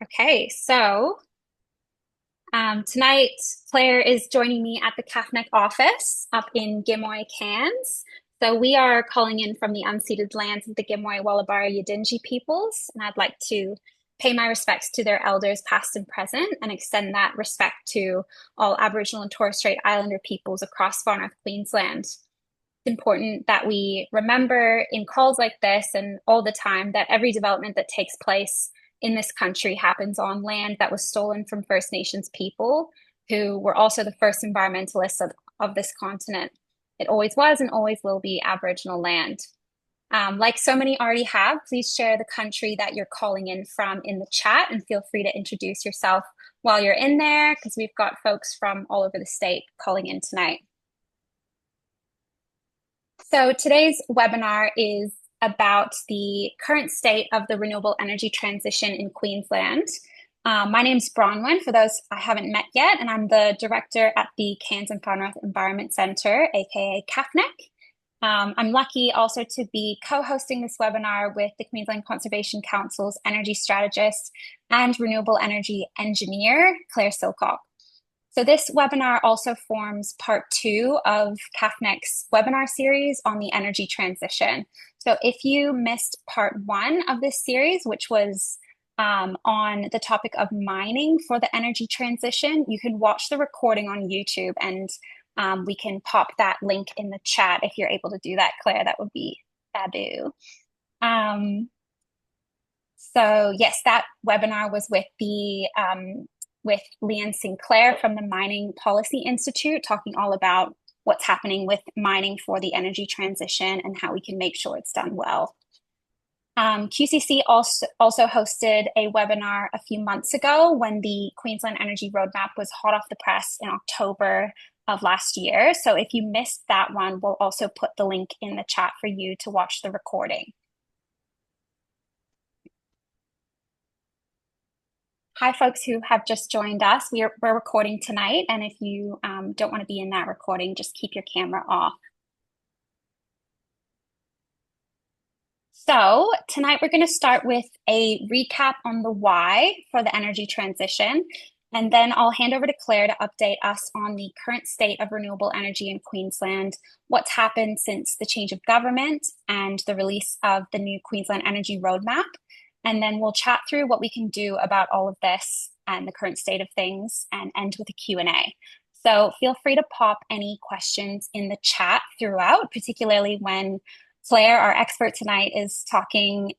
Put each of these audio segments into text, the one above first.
Okay, so tonight Claire is joining me at the CAFNEC office up in Gimoy, Cairns. So we are calling in from the unceded lands of the Gimoy, Wallabara, Yidinji peoples, and I'd like to pay my respects to their elders, past and present, and extend that respect to all Aboriginal and Torres Strait Islander peoples across far north Queensland. It's important that we remember in calls like this and all the time that every development that takes place in this country happens on land that was stolen from First Nations people who were also the first environmentalists of this continent. It always was and always will be Aboriginal land. Like so many already have, please share the country that you're calling in from in the chat and feel free to introduce yourself while you're in there because we've got folks from all over the state calling in tonight. So today's webinar is about the current state of the renewable energy transition in Queensland. My name's Bronwyn, for those I haven't met yet, and I'm the director at the Cairns and Far North Environment Centre, aka CAFNEC. I'm lucky also to be co-hosting this webinar with the Queensland Conservation Council's energy strategist and renewable energy engineer, Clare Silcock. So this webinar also forms part 2 of CAFNEC's webinar series on the energy transition. So if you missed part 1 of this series, which was on the topic of mining for the energy transition, you can watch the recording on YouTube and we can pop that link in the chat if you're able to do that, Claire. That would be faboo. So yes, that webinar was with Leanne Sinclair from the Mining Policy Institute, talking all about what's happening with mining for the energy transition and how we can make sure it's done well. QCC also hosted a webinar a few months ago when the Queensland Energy Roadmap was hot off the press in October of last year. So if you missed that one, we'll also put the link in the chat for you to watch the recording. Hi, folks who have just joined us. We're recording tonight, and if you don't want to be in that recording, just keep your camera off. So tonight we're going to start with a recap on the why for the energy transition, and then I'll hand over to Claire to update us on the current state of renewable energy in Queensland, what's happened since the change of government and the release of the new Queensland Energy Roadmap. And then we'll chat through what we can do about all of this and the current state of things and end with a Q&A. So feel free to pop any questions in the chat throughout, particularly when Claire, our expert tonight, is talking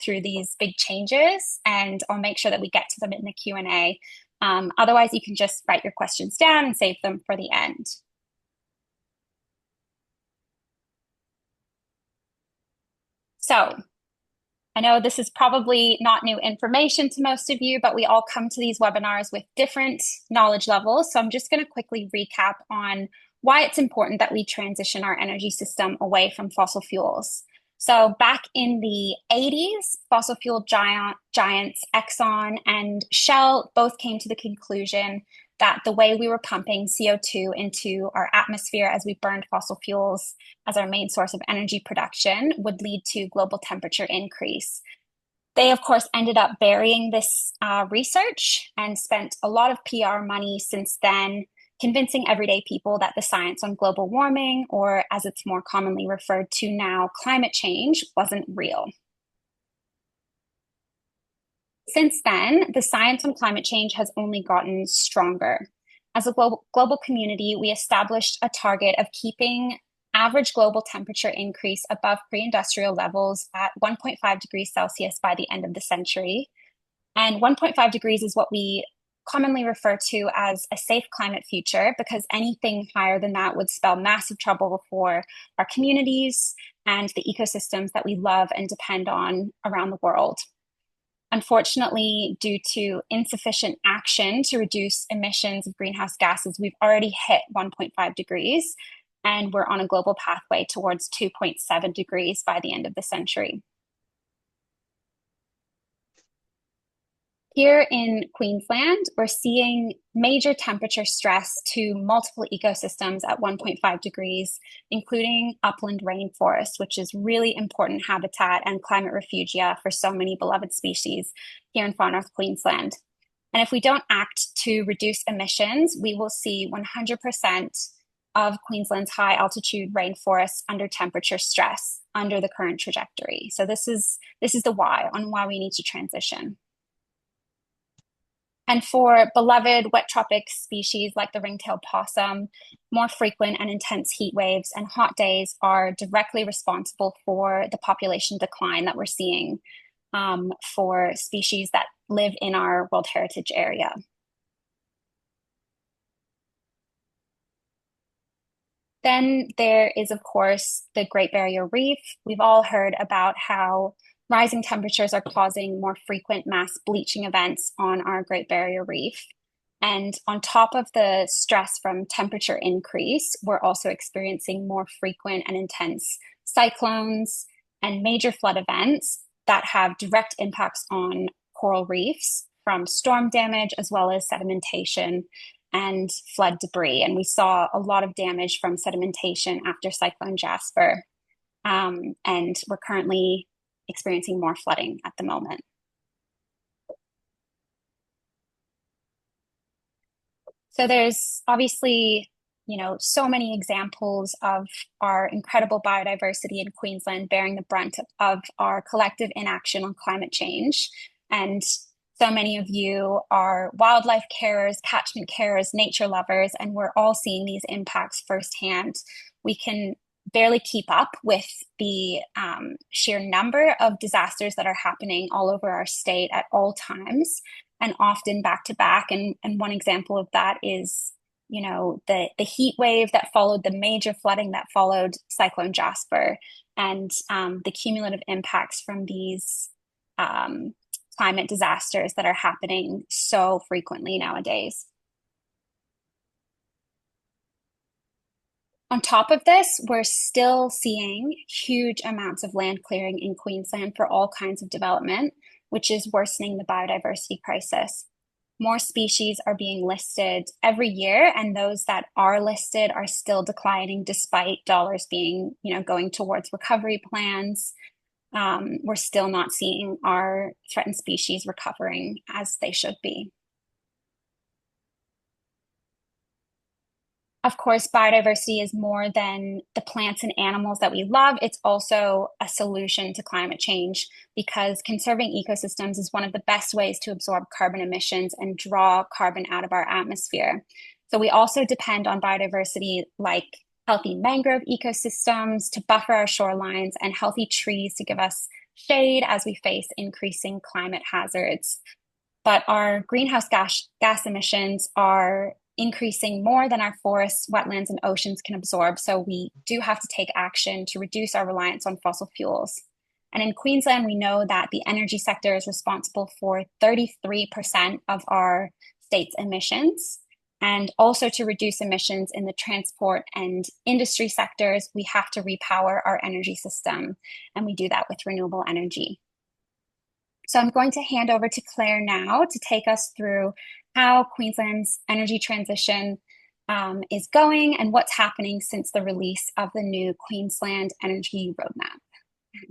through these big changes, and I'll make sure that we get to them in the Q&A. Otherwise, you can just write your questions down and save them for the end. So I know this is probably not new information to most of you, but we all come to these webinars with different knowledge levels. So I'm just going to quickly recap on why it's important that we transition our energy system away from fossil fuels. So back in the 80s, fossil fuel giants Exxon and Shell both came to the conclusion that the way we were pumping CO2 into our atmosphere as we burned fossil fuels as our main source of energy production would lead to global temperature increase. They, of course, ended up burying this research and spent a lot of PR money since then, convincing everyday people that the science on global warming, or as it's more commonly referred to now, climate change, wasn't real. Since then, the science on climate change has only gotten stronger. As a global community, we established a target of keeping average global temperature increase above pre-industrial levels at 1.5 degrees Celsius by the end of the century. And 1.5 degrees is what we commonly refer to as a safe climate future, because anything higher than that would spell massive trouble for our communities and the ecosystems that we love and depend on around the world. Unfortunately, due to insufficient action to reduce emissions of greenhouse gases, we've already hit 1.5 degrees, and we're on a global pathway towards 2.7 degrees by the end of the century. Here in Queensland, we're seeing major temperature stress to multiple ecosystems at 1.5 degrees, including upland rainforest, which is really important habitat and climate refugia for so many beloved species here in far north Queensland. And if we don't act to reduce emissions, we will see 100% of Queensland's high altitude rainforests under temperature stress under the current trajectory. So this is the why on why we need to transition. And for beloved wet tropic species like the ringtail possum, more frequent and intense heat waves and hot days are directly responsible for the population decline that we're seeing for species that live in our World Heritage Area. Then there is, of course, the Great Barrier Reef. We've all heard about how rising temperatures are causing more frequent mass bleaching events on our Great Barrier Reef. And on top of the stress from temperature increase, we're also experiencing more frequent and intense cyclones and major flood events that have direct impacts on coral reefs from storm damage as well as sedimentation and flood debris. And we saw a lot of damage from sedimentation after Cyclone Jasper. And we're currently experiencing more flooding at the moment. So there's obviously, so many examples of our incredible biodiversity in Queensland bearing the brunt of our collective inaction on climate change. And so many of you are wildlife carers, catchment carers, nature lovers, and we're all seeing these impacts firsthand. We can barely keep up with the sheer number of disasters that are happening all over our state at all times and often back to back. And one example of that is, the heat wave that followed the major flooding that followed Cyclone Jasper and the cumulative impacts from these climate disasters that are happening so frequently nowadays. On top of this, we're still seeing huge amounts of land clearing in Queensland for all kinds of development, which is worsening the biodiversity crisis. More species are being listed every year, and those that are listed are still declining despite dollars being, going towards recovery plans. We're still not seeing our threatened species recovering as they should be. Of course, biodiversity is more than the plants and animals that we love. It's also a solution to climate change because conserving ecosystems is one of the best ways to absorb carbon emissions and draw carbon out of our atmosphere. So we also depend on biodiversity like healthy mangrove ecosystems to buffer our shorelines and healthy trees to give us shade as we face increasing climate hazards. But our greenhouse gas emissions are increasing more than our forests, wetlands, and oceans can absorb. So we do have to take action to reduce our reliance on fossil fuels. And in Queensland, we know that the energy sector is responsible for 33% of our state's emissions. And also to reduce emissions in the transport and industry sectors, we have to repower our energy system. And we do that with renewable energy. So I'm going to hand over to Clare now to take us through how Queensland's energy transition is going and what's happening since the release of the new Queensland Energy Roadmap.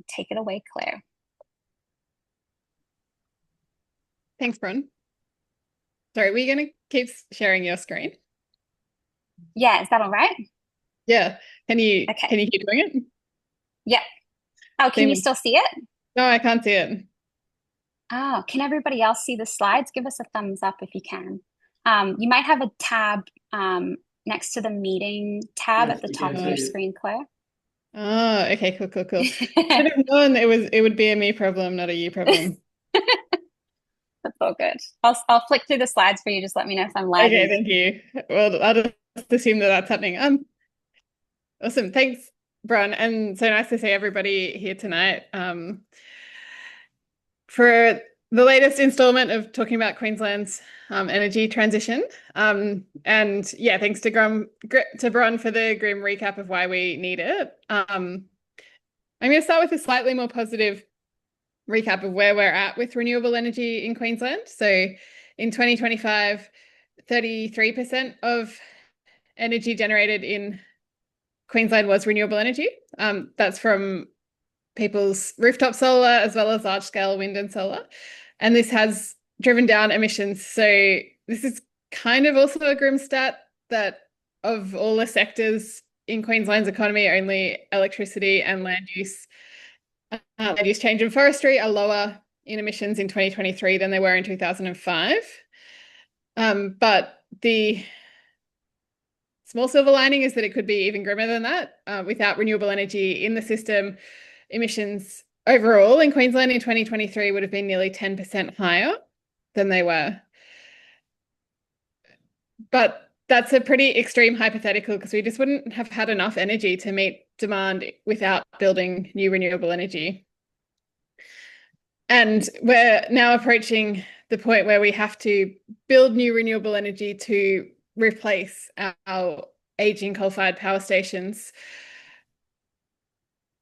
Take it away, Clare. Thanks, Bron. Sorry, were you going to keep sharing your screen? Yeah, is that all right? Yeah. Can you keep doing it? Yeah. Oh, can you still see it? No, I can't see it. Oh, can everybody else see the slides? Give us a thumbs up if you can. You might have a tab next to the meeting tab at the top of your screen, Claire. Oh, okay, cool. Should have known it would be a me problem, not a you problem. That's all good. I'll flick through the slides for you. Just let me know if I'm lagging. Okay, thank you. Well, I'll just assume that that's happening. Awesome. Thanks, Bron. And so nice to see everybody here tonight. For the latest installment of talking about Queensland's energy transition. And yeah, thanks to Bron for the grim recap of why we need it. I'm going to start with a slightly more positive recap of where we're at with renewable energy in Queensland. So in 2025, 33% of energy generated in Queensland was renewable energy. That's from people's rooftop solar as well as large-scale wind and solar. And this has driven down emissions. So this is kind of also a grim stat that of all the sectors in Queensland's economy, only electricity and land use change and forestry are lower in emissions in 2023 than they were in 2005. But the small silver lining is that it could be even grimmer than that. Without renewable energy in the system, emissions overall in Queensland in 2023 would have been nearly 10% higher than they were. But that's a pretty extreme hypothetical because we just wouldn't have had enough energy to meet demand without building new renewable energy. And we're now approaching the point where we have to build new renewable energy to replace our aging coal-fired power stations.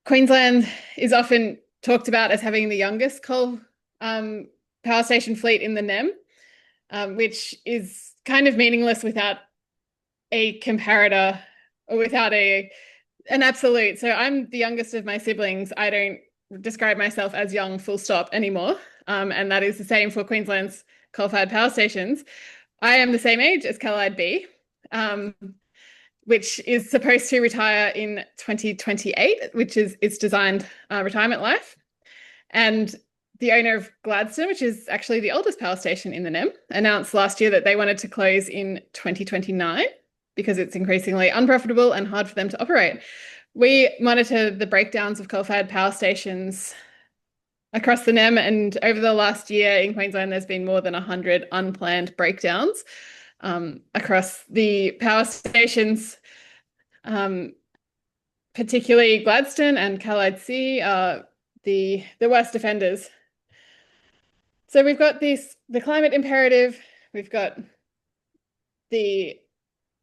Queensland is often talked about as having the youngest coal power station fleet in the NEM, which is kind of meaningless without a comparator or without an absolute. So I'm the youngest of my siblings. I don't describe myself as young full stop anymore. And that is the same for Queensland's coal-fired power stations. I am the same age as Callide B, which is supposed to retire in 2028, which is its designed retirement life. And the owner of Gladstone, which is actually the oldest power station in the NEM, announced last year that they wanted to close in 2029 because it's increasingly unprofitable and hard for them to operate. We monitor the breakdowns of coal-fired power stations across the NEM, and over the last year in Queensland, there's been more than 100 unplanned breakdowns across the power stations, particularly Gladstone and Callide C are the worst offenders. So we've got the climate imperative, we've got the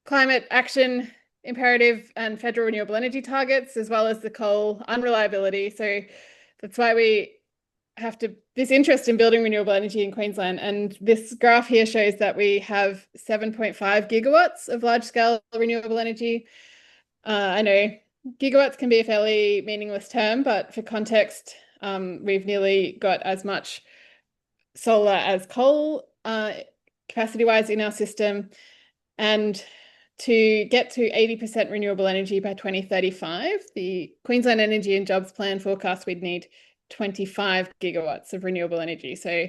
climate action imperative and federal renewable energy targets, as well as the coal unreliability. So that's why we have this interest in building renewable energy in Queensland. And this graph here shows that we have 7.5 gigawatts of large-scale renewable energy. I know gigawatts can be a fairly meaningless term, but for context, we've nearly got as much solar as coal capacity-wise in our system. And to get to 80% renewable energy by 2035, the Queensland Energy and Jobs Plan forecast we'd need 25 gigawatts of renewable energy, so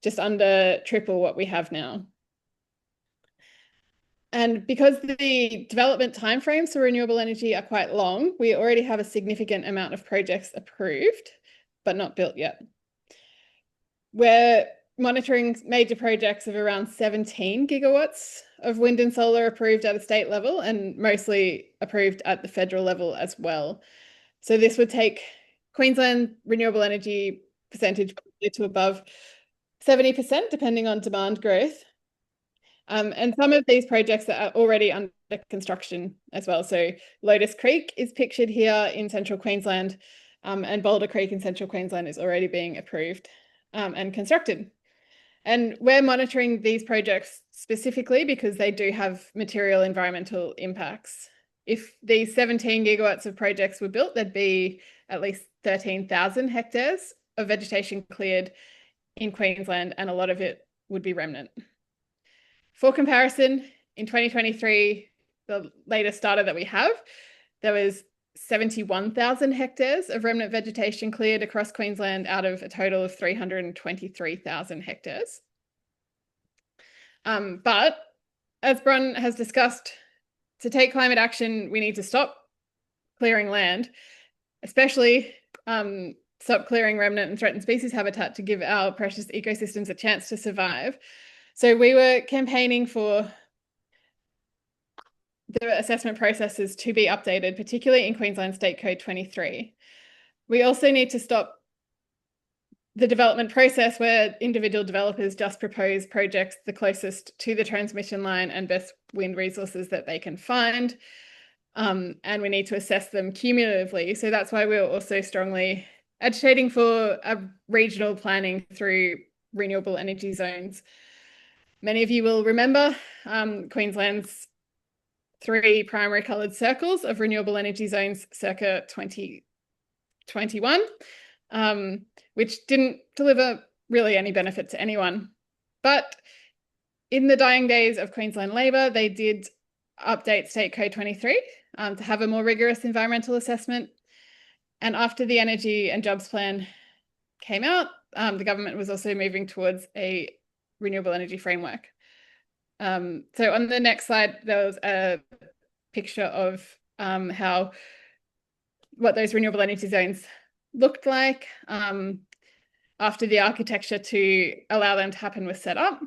just under triple what we have now. And because the development timeframes for renewable energy are quite long, we already have a significant amount of projects approved, but not built yet. We're monitoring major projects of around 17 gigawatts of wind and solar approved at a state level and mostly approved at the federal level as well. So this would take Queensland renewable energy percentage to above 70%, depending on demand growth. And some of these projects are already under construction as well. So Lotus Creek is pictured here in central Queensland, and Boulder Creek in central Queensland is already being approved and constructed. And we're monitoring these projects specifically because they do have material environmental impacts. If these 17 gigawatts of projects were built, there'd be at least 13,000 hectares of vegetation cleared in Queensland, and a lot of it would be remnant. For comparison, in 2023, the latest data that we have, there was 71,000 hectares of remnant vegetation cleared across Queensland out of a total of 323,000 hectares. But as Bron has discussed, to take climate action, we need to stop clearing land, especially stop clearing remnant and threatened species habitat to give our precious ecosystems a chance to survive. So we were campaigning for the assessment processes to be updated, particularly in Queensland State Code 23. We also need to stop the development process where individual developers just propose projects the closest to the transmission line and best wind resources that they can find. And we need to assess them cumulatively. So that's why we're also strongly agitating for a regional planning through renewable energy zones. Many of you will remember Queensland's 3 primary coloured circles of renewable energy zones circa 2021, which didn't deliver really any benefit to anyone. But in the dying days of Queensland Labor, they did update State Code 23 to have a more rigorous environmental assessment. And after the Energy and Jobs Plan came out, the government was also moving towards a renewable energy framework. So on the next slide, there was a picture of what those renewable energy zones looked like after the architecture to allow them to happen was set up.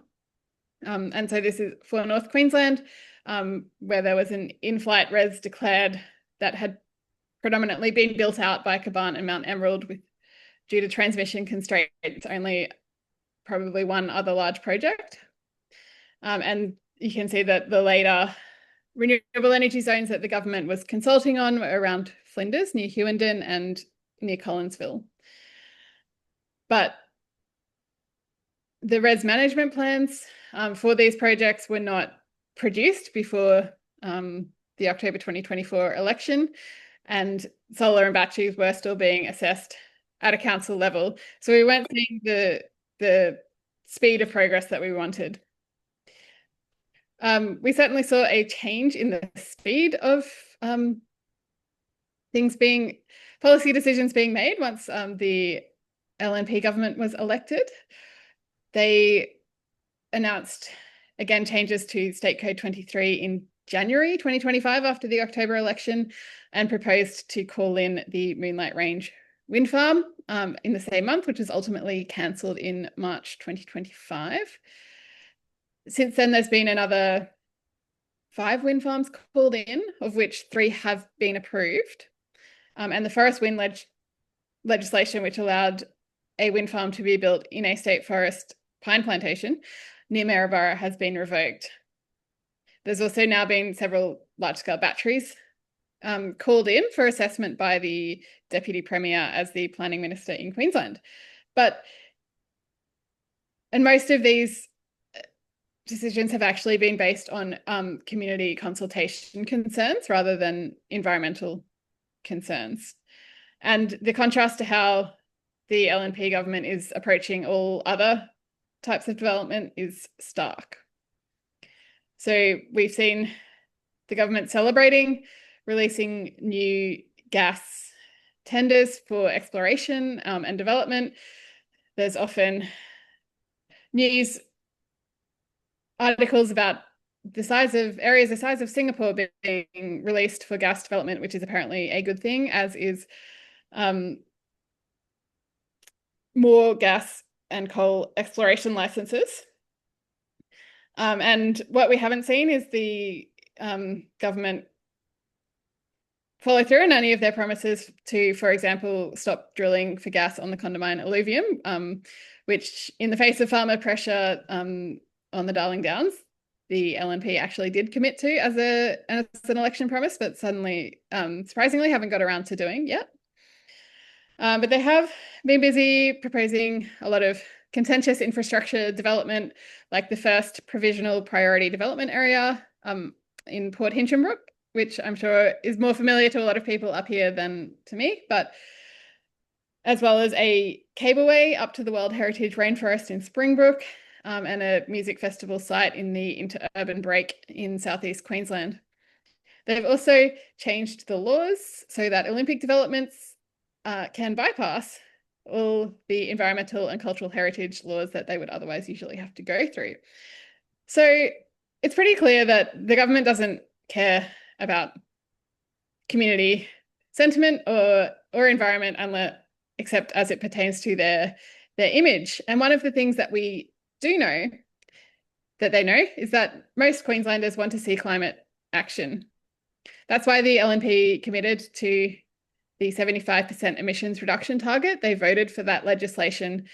And so this is for North Queensland, where there was an in-flight res declared that had predominantly been built out by Cairns and Mount Emerald due to transmission constraints, only probably one other large project. And you can see that the later renewable energy zones that the government was consulting on were around Flinders, near Hewenden, and near Collinsville. But the res management plans for these projects were not produced before the October 2024 election, and solar and batteries were still being assessed at a council level. So we weren't seeing the speed of progress that we wanted. We certainly saw a change in the speed of policy decisions being made once the LNP government was elected. They announced, again, changes to State Code 23 in January 2025 after the October election, and proposed to call in the Moonlight Range wind farm in the same month, which was ultimately cancelled in March 2025. Since then, there's been another 5 wind farms called in, of which 3 have been approved. And the forest wind legislation, which allowed a wind farm to be built in a state forest pine plantation near Maryborough, has been revoked. There's also now been several large-scale batteries called in for assessment by the Deputy Premier as the Planning Minister in Queensland. And most of these decisions have actually been based on community consultation concerns rather than environmental concerns. And the contrast to how the LNP government is approaching all other types of development is stark. So we've seen the government celebrating releasing new gas tenders for exploration and development. There's often news articles about areas the size of Singapore being released for gas development, which is apparently a good thing, as is more gas and coal exploration licenses. And what we haven't seen is the government follow through on any of their promises to, for example, stop drilling for gas on the Condamine alluvium, which in the face of farmer pressure on the Darling Downs, the LNP actually did commit to as an election promise, but suddenly, surprisingly, haven't got around to doing yet. But they have been busy proposing a lot of contentious infrastructure development, like the first provisional priority development area in Port Hinchinbrook, which I'm sure is more familiar to a lot of people up here than to me, but as well as a cableway up to the World Heritage Rainforest in Springbrook, and a music festival site in the interurban break in southeast Queensland. They've also changed the laws so that Olympic developments can bypass all the environmental and cultural heritage laws that they would otherwise usually have to go through. So it's pretty clear that the government doesn't care about community sentiment or environment except as it pertains to their image. And one of the things that we do know that they know is that most Queenslanders want to see climate action. That's why the LNP committed to the 75% emissions reduction target. They voted for that legislation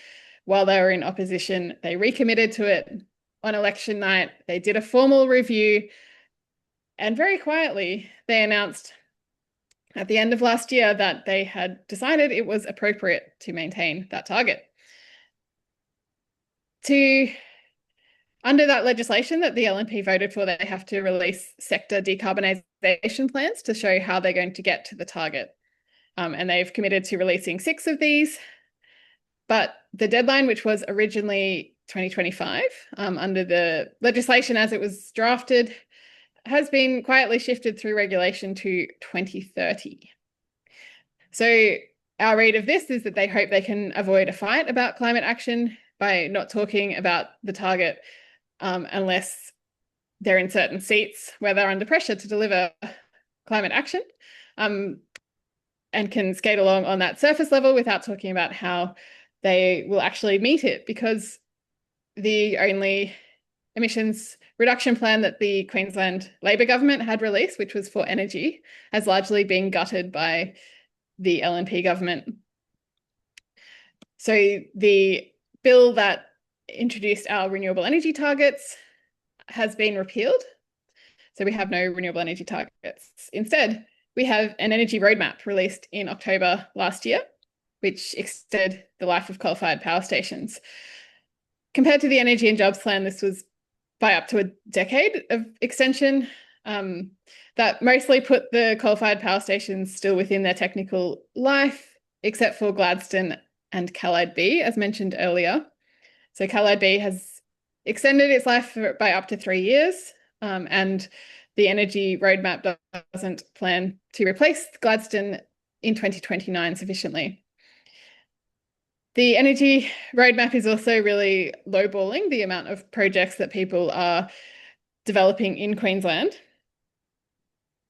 while they were in opposition. They recommitted to it on election night. They did a formal review, and very quietly they announced at the end of last year that they had decided it was appropriate to maintain that target. Under that legislation that the LNP voted for, they have to release sector decarbonisation plans to show how they're going to get to the target. And they've committed to releasing 6 of these. But the deadline, which was originally 2025, under the legislation as it was drafted, has been quietly shifted through regulation to 2030. So our read of this is that they hope they can avoid a fight about climate action by not talking about the target unless they're in certain seats where they're under pressure to deliver climate action, and can skate along on that surface level without talking about how they will actually meet it, because the only emissions reduction plan that the Queensland Labor government had released, which was for energy, has largely been gutted by the LNP government. So the bill that introduced our renewable energy targets has been repealed. So we have no renewable energy targets. Instead, we have an energy roadmap released in October last year, which extended the life of coal-fired power stations. Compared to the Energy and Jobs Plan, this was by up to a decade of extension. That mostly put the coal-fired power stations still within their technical life, except for Gladstone and Callide B, as mentioned earlier. So Callide B has extended its life by up to 3 years, and the energy roadmap doesn't plan to replace Gladstone in 2029 sufficiently. The energy roadmap is also really lowballing the amount of projects that people are developing in Queensland.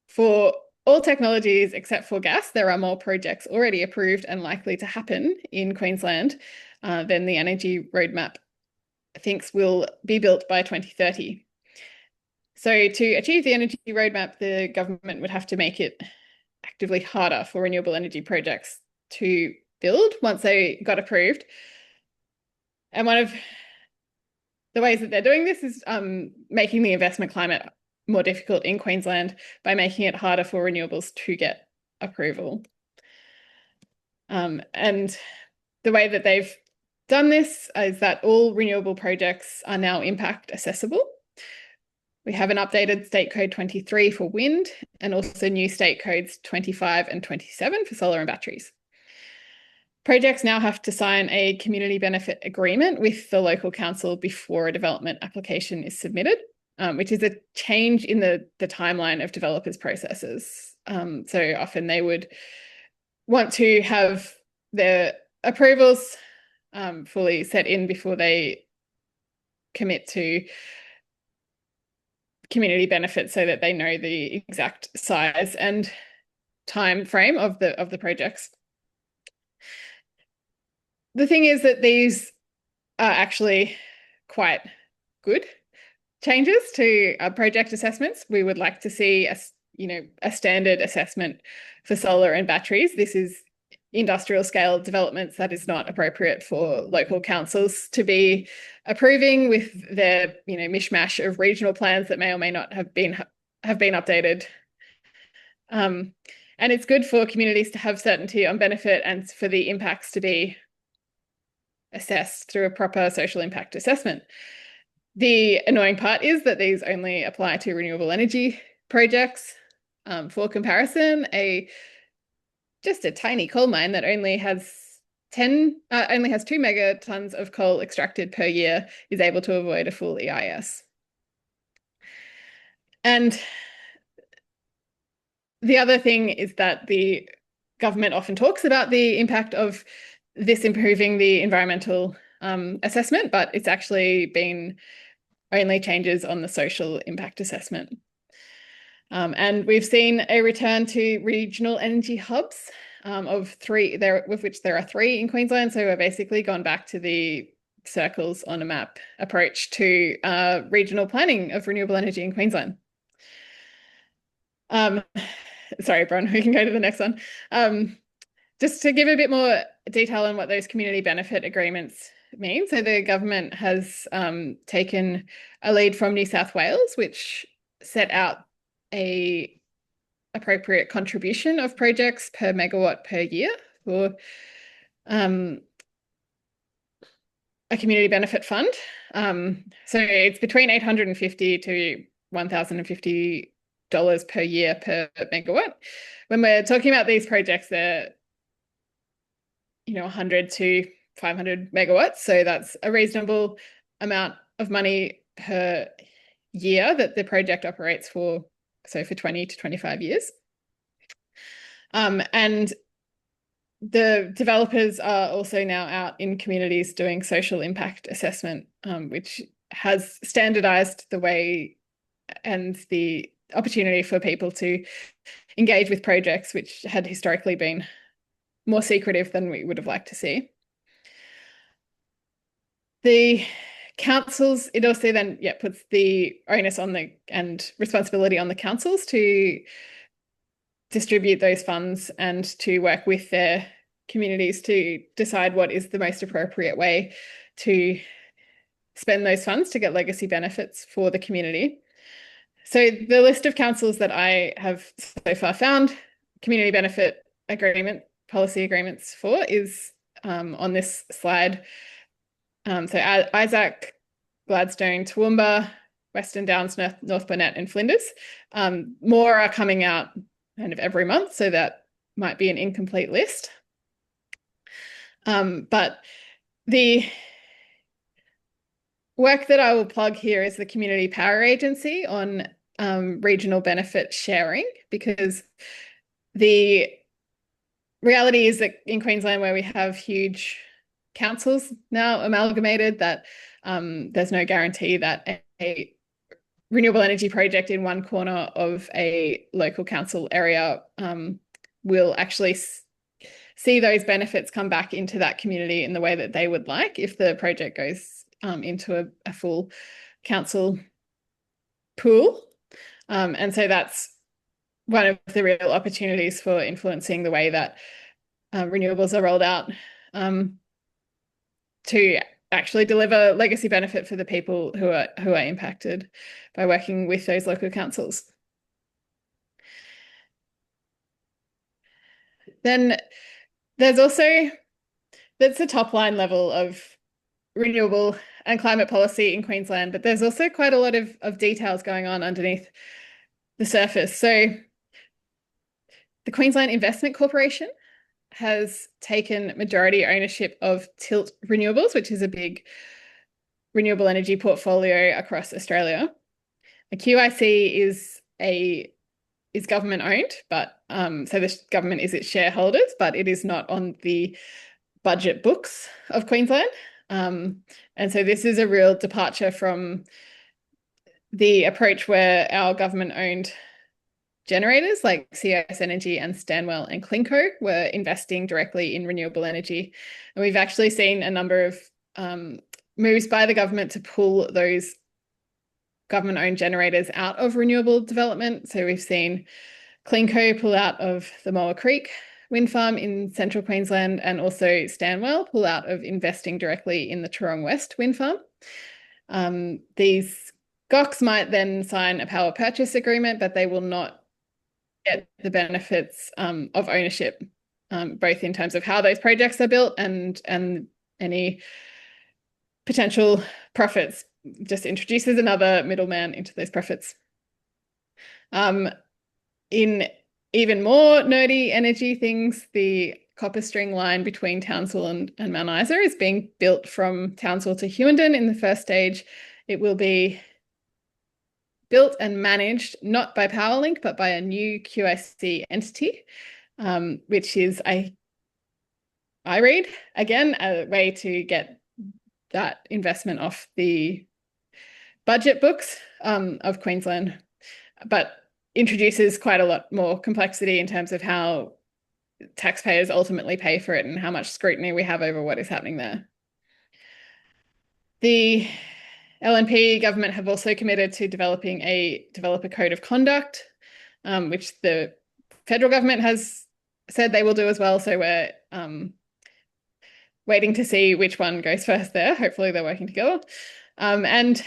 For all technologies except for gas, there are more projects already approved and likely to happen in Queensland than the energy roadmap thinks will be built by 2030. So to achieve the energy roadmap, the government would have to make it actively harder for renewable energy projects to build once they got approved. And one of the ways that they're doing this is making the investment climate more difficult in Queensland by making it harder for renewables to get approval. And the way that they've done this is that all renewable projects are now impact accessible. We have an updated state code 23 for wind, and also new state codes 25 and 27 for solar and batteries. Projects now have to sign a community benefit agreement with the local council before a development application is submitted, which is a change in the timeline of developers' processes. So often they would want to have their approvals fully set in before they commit to community benefits, so that they know the exact size and time frame of the projects. The thing is that these are actually quite good changes to project assessments. We would like to see a standard assessment for solar and batteries. This is industrial scale developments that is not appropriate for local councils to be approving with their mishmash of regional plans that may or may not have been updated. And it's good for communities to have certainty on benefit and for the impacts to be assessed through a proper social impact assessment. The annoying part is that these only apply to renewable energy projects. For comparison, just a tiny coal mine that only has 2 megatons of coal extracted per year is able to avoid a full EIS. And the other thing is that the government often talks about the impact of this improving the environmental assessment, but it's actually been only changes on the social impact assessment. And we've seen a return to regional energy hubs of 3, with which there are 3 in Queensland. So we're basically gone back to the circles on a map approach to regional planning of renewable energy in Queensland. Sorry, Bron, we can go to the next one. Just to give a bit more detail on what those community benefit agreements mean. So the government has taken a lead from New South Wales, which set out a appropriate contribution of projects per megawatt per year for a community benefit fund. So it's between $850 to $1,050 per year per megawatt. When we're talking about these projects, they're 100 to 500 megawatts. So that's a reasonable amount of money per year that the project operates for, so for 20 to 25 years. And the developers are also now out in communities doing social impact assessment, which has standardized the way and the opportunity for people to engage with projects which had historically been more secretive than we would have liked to see. The councils, it also then puts the onus on and responsibility on the councils to distribute those funds and to work with their communities to decide what is the most appropriate way to spend those funds to get legacy benefits for the community. So the list of councils that I have so far found community benefit agreement, policy agreements for is on this slide. So Isaac, Gladstone, Toowoomba, Western Downs, North Burnett and Flinders. More are coming out kind of every month, so that might be an incomplete list. But the work that I will plug here is the Community Power Agency on regional benefit sharing, because the reality is that in Queensland, where we have huge councils now amalgamated, that there's no guarantee that a renewable energy project in one corner of a local council area will actually see those benefits come back into that community in the way that they would like if the project goes into a full council pool. And so that's one of the real opportunities for influencing the way that renewables are rolled out to actually deliver legacy benefit for the people who are impacted by working with those local councils. Then there's also, that's the top line level of renewable and climate policy in Queensland, but there's also quite a lot of details going on underneath the surface. So the Queensland Investment Corporation has taken majority ownership of Tilt Renewables, which is a big renewable energy portfolio across Australia. The QIC is government owned, but so the government is its shareholders, but it is not on the budget books of Queensland. And so this is a real departure from the approach where our government owned generators like CS Energy and Stanwell and Clinco were investing directly in renewable energy. And we've actually seen a number of moves by the government to pull those government-owned generators out of renewable development. So we've seen Clinco pull out of the Moa Creek wind farm in central Queensland, and also Stanwell pull out of investing directly in the Toorong West wind farm. These GOCs might then sign a power purchase agreement, but they will not get the benefits of ownership, both in terms of how those projects are built and any potential profits. Just introduces another middleman into those profits. In even more nerdy energy things, the copper string line between Townsville and Mount Isa is being built from Townsville to Hughenden in the first stage. It will be built and managed not by Powerlink, but by a new QIC entity, which is, I read, again, a way to get that investment off the budget books of Queensland, but introduces quite a lot more complexity in terms of how taxpayers ultimately pay for it and how much scrutiny we have over what is happening there. The LNP government have also committed to developing a developer code of conduct, which the federal government has said they will do as well. So we're waiting to see which one goes first there. Hopefully they're working together. And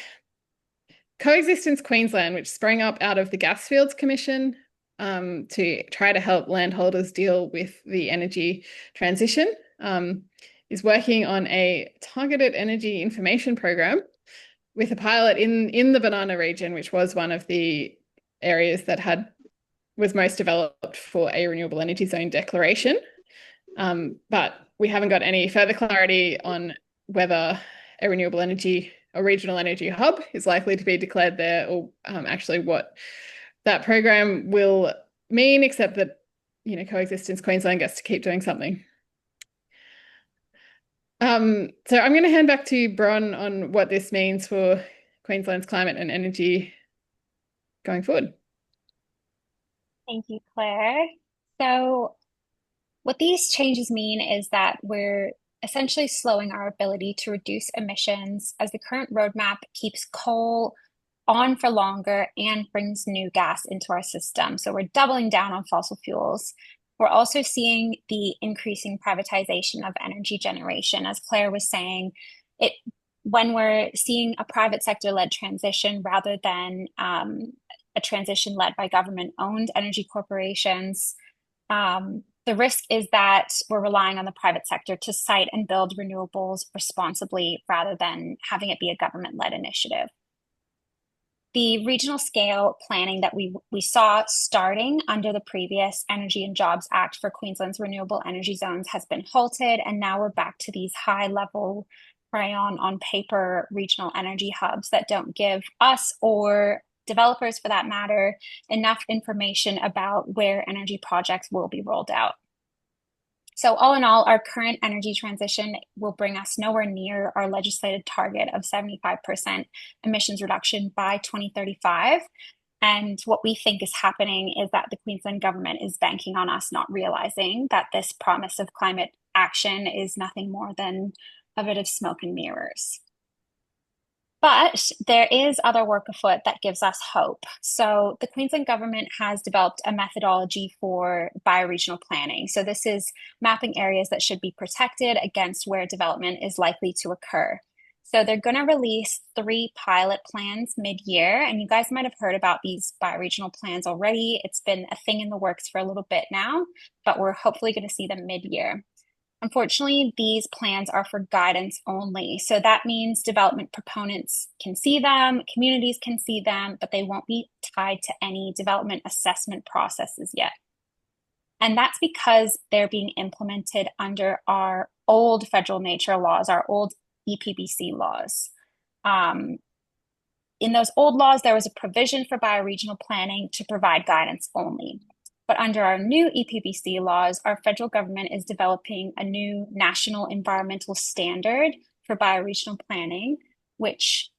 Coexistence Queensland, which sprang up out of the Gasfields Commission, to try to help landholders deal with the energy transition, is working on a targeted energy information program with a pilot in the banana region, which was one of the areas that was most developed for a renewable energy zone declaration. But we haven't got any further clarity on whether a renewable energy or regional energy hub is likely to be declared there, or actually what that program will mean, except that, Coexistence Queensland gets to keep doing something. So I'm going to hand back to Bron on what this means for Queensland's climate and energy going forward. Thank you, Claire. So what these changes mean is that we're essentially slowing our ability to reduce emissions as the current roadmap keeps coal on for longer and brings new gas into our system. So we're doubling down on fossil fuels. We're also seeing the increasing privatization of energy generation. As Claire was saying, when we're seeing a private sector-led transition rather than a transition led by government-owned energy corporations, the risk is that we're relying on the private sector to site and build renewables responsibly rather than having it be a government-led initiative. The regional scale planning that we saw starting under the previous Energy and Jobs Act for Queensland's renewable energy zones has been halted, and now we're back to these high-level crayon on paper regional energy hubs that don't give us, or developers for that matter, enough information about where energy projects will be rolled out. So all in all, our current energy transition will bring us nowhere near our legislated target of 75% emissions reduction by 2035. And what we think is happening is that the Queensland government is banking on us not realizing that this promise of climate action is nothing more than a bit of smoke and mirrors. But there is other work afoot that gives us hope. So the Queensland government has developed a methodology for bioregional planning. So this is mapping areas that should be protected against where development is likely to occur. So they're going to release 3 pilot plans mid-year, and you guys might have heard about these bioregional plans already. It's been a thing in the works for a little bit now, but we're hopefully going to see them mid-year. Unfortunately, these plans are for guidance only. So that means development proponents can see them, communities can see them, but they won't be tied to any development assessment processes yet. And that's because they're being implemented under our old federal nature laws, our old EPBC laws. In those old laws, there was a provision for bioregional planning to provide guidance only. But under our new EPBC laws, our federal government is developing a new national environmental standard for bioregional planning, which,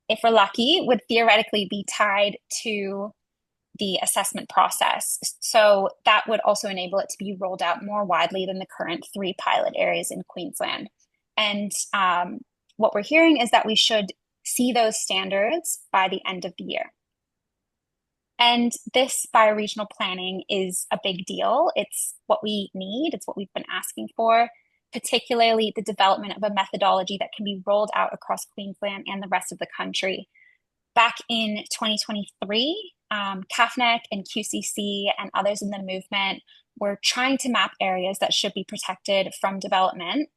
if we're lucky, would theoretically be tied to the assessment process. So that would also enable it to be rolled out more widely than the current 3 pilot areas in Queensland. And what we're hearing is that we should see those standards by the end of the year. And this bioregional planning is a big deal. It's what we need. It's what we've been asking for, particularly the development of a methodology that can be rolled out across Queensland and the rest of the country. Back in 2023, CAFNEC and QCC and others in the movement were trying to map areas that should be protected from development,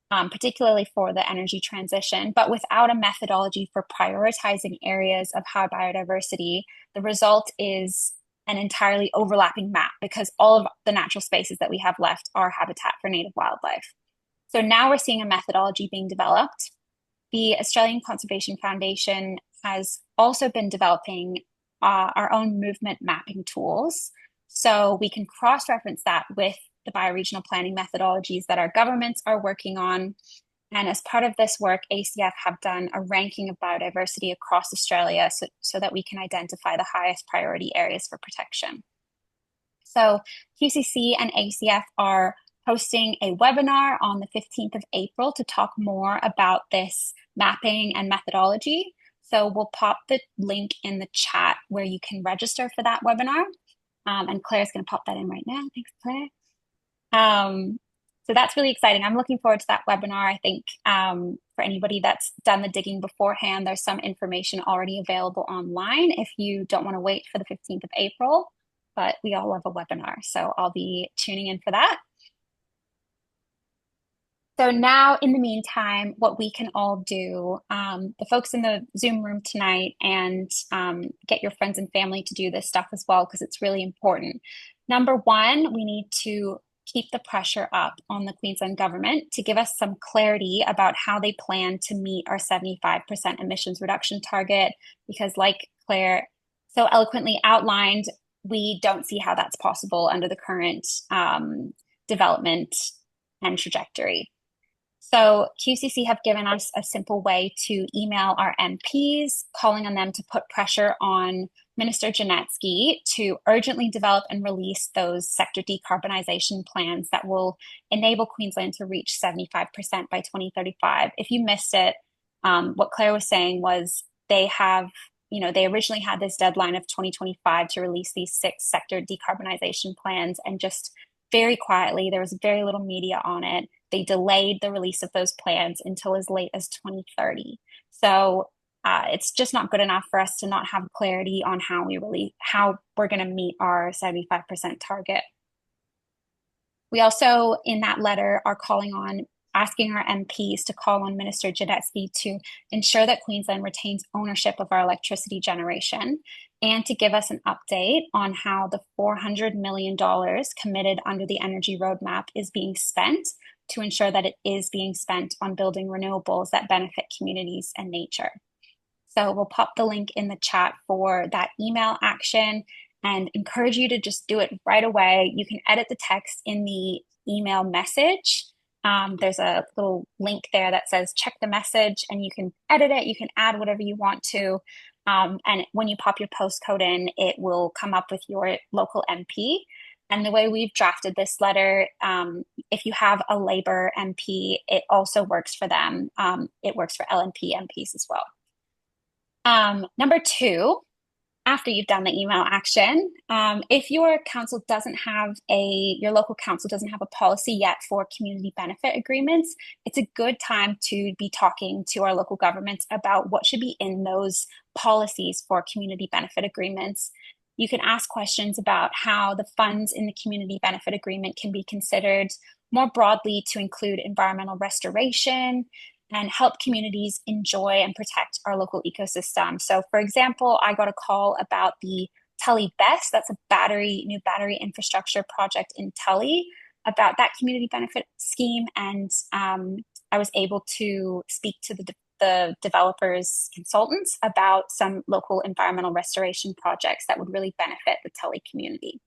particularly for the energy transition, but without a methodology for prioritizing areas of high biodiversity. The result is an entirely overlapping map because all of the natural spaces that we have left are habitat for native wildlife. So now we're seeing a methodology being developed. The Australian Conservation Foundation has also been developing our own movement mapping tools. So we can cross-reference that with the bioregional planning methodologies that our governments are working on. And as part of this work, ACF have done a ranking of biodiversity across Australia so that we can identify the highest priority areas for protection. So QCC and ACF are hosting a webinar on the 15th of April to talk more about this mapping and methodology. So we'll pop the link in the chat where you can register for that webinar. And Claire's going to pop that in right now. Thanks, Claire. So that's really exciting. I'm looking forward to that webinar. I think for anybody that's done the digging beforehand, there's some information already available online if you don't want to wait for the 15th of April. but we all love a webinar. So I'll be tuning in for that. So now, in the meantime, what we can all do, the folks in the Zoom room tonight, and get your friends and family to do this stuff as well, because it's really important. Number one, we need to keep the pressure up on the Queensland government to give us some clarity about how they plan to meet our 75% emissions reduction target, because like Claire so eloquently outlined, we don't see how that's possible under the current development and trajectory. So QCC have given us a simple way to email our MPs, calling on them to put pressure on Minister Janetsky to urgently develop and release those sector decarbonisation plans that will enable Queensland to reach 75% by 2035. If you missed it, what Claire was saying was they originally had this deadline of 2025 to release these 6 sector decarbonisation plans, and just very quietly, there was very little media on it. They delayed the release of those plans until as late as 2030. So it's just not good enough for us to not have clarity on how we're going to meet our 75% target. We also, in that letter, are asking our MPs to call on Minister Janetsky to ensure that Queensland retains ownership of our electricity generation, and to give us an update on how the $400 million committed under the energy roadmap is being spent, to ensure that it is being spent on building renewables that benefit communities and nature. So we'll pop the link in the chat for that email action and encourage you to just do it right away. You can edit the text in the email message. There's a little link there that says check the message, and you can edit it. You can add whatever you want to. And when you pop your postcode in, it will come up with your local MP. And the way we've drafted this letter, if you have a Labour MP, it also works for them. It works for LNP MPs as well. Number 2, after you've done the email action, if your local council doesn't have a policy yet for community benefit agreements, it's a good time to be talking to our local governments about what should be in those policies for community benefit agreements. You can ask questions about how the funds in the community benefit agreement can be considered more broadly to include environmental restoration and help communities enjoy and protect our local ecosystem. So, for example, I got a call about the Tully BESS, that's a new battery infrastructure project in Tully, about that community benefit scheme. And I was able to speak to the developers' consultants about some local environmental restoration projects that would really benefit the Tully community.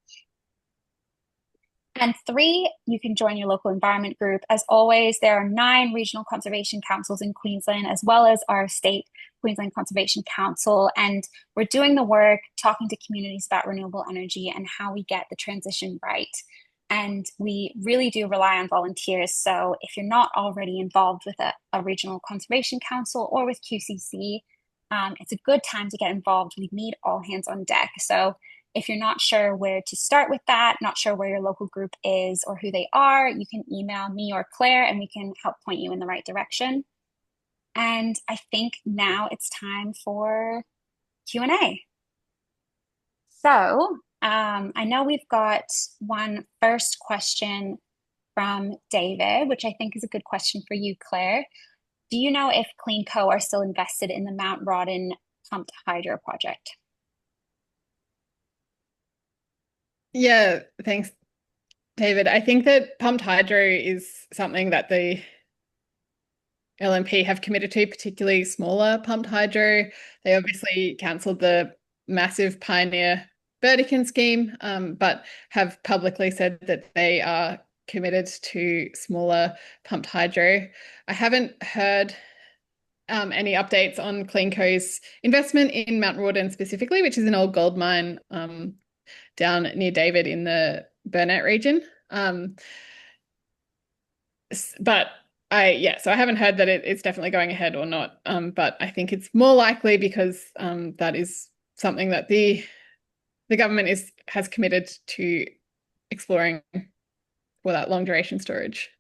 And 3, you can join your local environment group. As always, there are 9 regional conservation councils in Queensland, as well as our state Queensland Conservation Council. And we're doing the work, talking to communities about renewable energy and how we get the transition right. And we really do rely on volunteers. So if you're not already involved with a regional conservation council or with QCC, it's a good time to get involved. We need all hands on deck. So if you're not sure where to start with that, not sure where your local group is or who they are, you can email me or Claire and we can help point you in the right direction. And I think now it's time for Q&A. So I know we've got one first question from David, which I think is a good question for you, Claire. Do you know if CleanCo are still invested in the Mount Rawdon pumped hydro project? Yeah, thanks, David. I think that pumped hydro is something that the LNP have committed to, particularly smaller pumped hydro. They obviously cancelled the massive Pioneer Burdekin scheme, but have publicly said that they are committed to smaller pumped hydro. I haven't heard any updates on CleanCo's investment in Mount Rawdon specifically, which is an old gold mine down near David in the Burnett region. But so I haven't heard that it's definitely going ahead or not. But I think it's more likely because that is something that the government has committed to exploring for that long duration storage.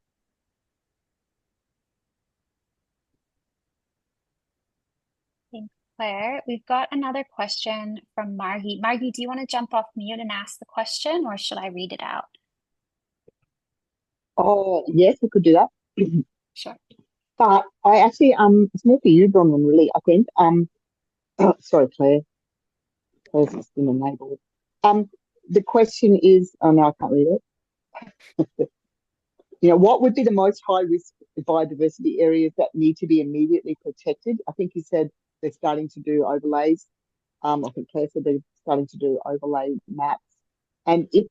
Claire. We've got another question from Margie. Margie, do you want to jump off mute and ask the question, or should I read it out? Oh, yes, we could do that. Sure. But I actually, it's more for you, Bronwyn, really, I think. Sorry, Claire. Claire's just been enabled. The question is, oh, no, I can't read it. What would be the most high risk biodiversity areas that need to be immediately protected? I think you said they're starting to do overlays. I think Claire said they're starting to do overlay maps. And if